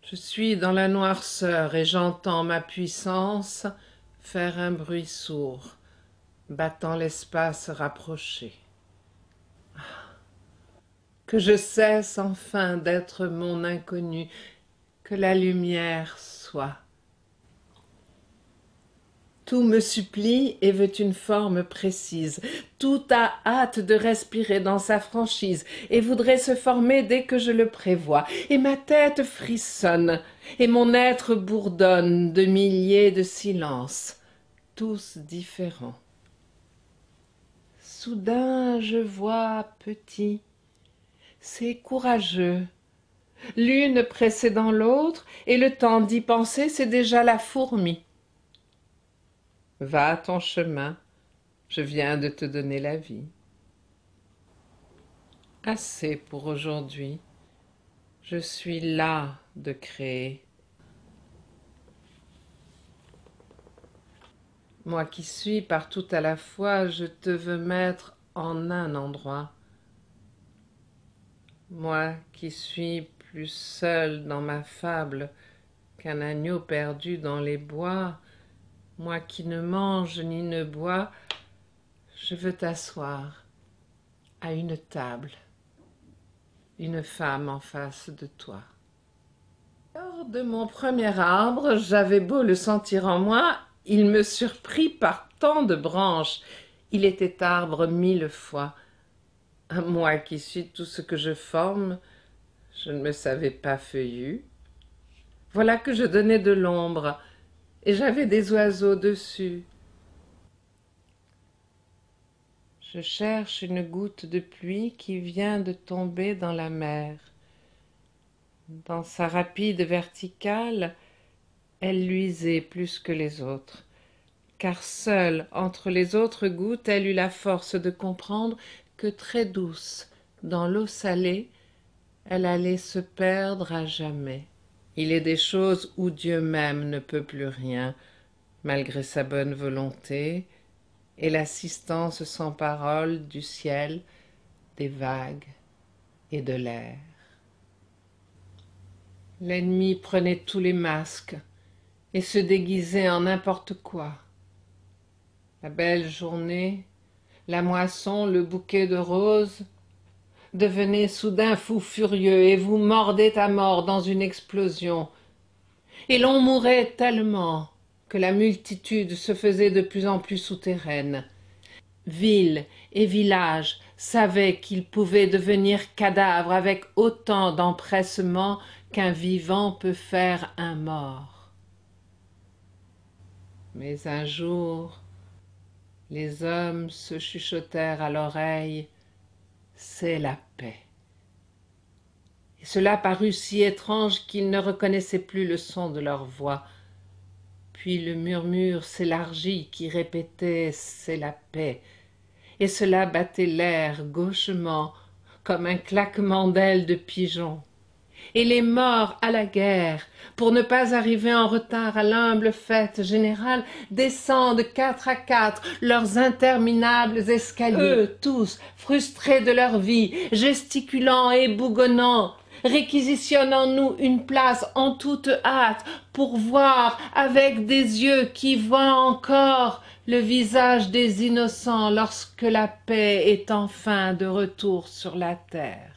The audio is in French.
Je suis dans la noirceur et j'entends ma puissance faire un bruit sourd, battant l'espace rapproché. Que je cesse enfin d'être mon inconnu, que la lumière soit. Tout me supplie et veut une forme précise. Tout a hâte de respirer dans sa franchise et voudrait se former dès que je le prévois. Et ma tête frissonne et mon être bourdonne de milliers de silences, tous différents. Soudain je vois petit, c'est courageux, l'une précédant l'autre, et le temps d'y penser, c'est déjà la fourmi. Va ton chemin, je viens de te donner la vie. Assez pour aujourd'hui, je suis las de créer. Moi qui suis partout à la fois, je te veux mettre en un endroit. Moi qui suis plus seul dans ma fable qu'un agneau perdu dans les bois, moi qui ne mange ni ne bois, je veux t'asseoir à une table, une femme en face de toi. Lors de mon premier arbre, j'avais beau le sentir en moi, il me surprit par tant de branches. Il était arbre 1000 fois. À moi qui suis tout ce que je forme, je ne me savais pas feuillu. Voilà que je donnais de l'ombre, et j'avais des oiseaux dessus. Je cherche une goutte de pluie qui vient de tomber dans la mer. Dans sa rapide verticale, elle luisait plus que les autres, car seule entre les autres gouttes, elle eut la force de comprendre que très douce, dans l'eau salée, elle allait se perdre à jamais. Il est des choses où Dieu même ne peut plus rien, malgré sa bonne volonté, et l'assistance sans parole du ciel, des vagues et de l'air. L'ennemi prenait tous les masques et se déguisait en n'importe quoi. La belle journée, la moisson, le bouquet de roses devenaient soudain fous furieux et vous mordaient à mort dans une explosion. Et l'on mourait tellement que la multitude se faisait de plus en plus souterraine. Ville et village savaient qu'ils pouvaient devenir cadavres avec autant d'empressement qu'un vivant peut faire un mort. Mais un jour, les hommes se chuchotèrent à l'oreille « C'est la paix ». Et cela parut si étrange qu'ils ne reconnaissaient plus le son de leur voix. Puis le murmure s'élargit qui répétait « C'est la paix ». Et cela battait l'air gauchement, comme un claquement d'ailes de pigeon. Et les morts à la guerre, pour ne pas arriver en retard à l'humble fête générale, descendent 4 à 4 leurs interminables escaliers. Eux tous, frustrés de leur vie, gesticulant et bougonnant, réquisitionnent en nous une place en toute hâte pour voir avec des yeux qui voient encore le visage des innocents lorsque la paix est enfin de retour sur la terre.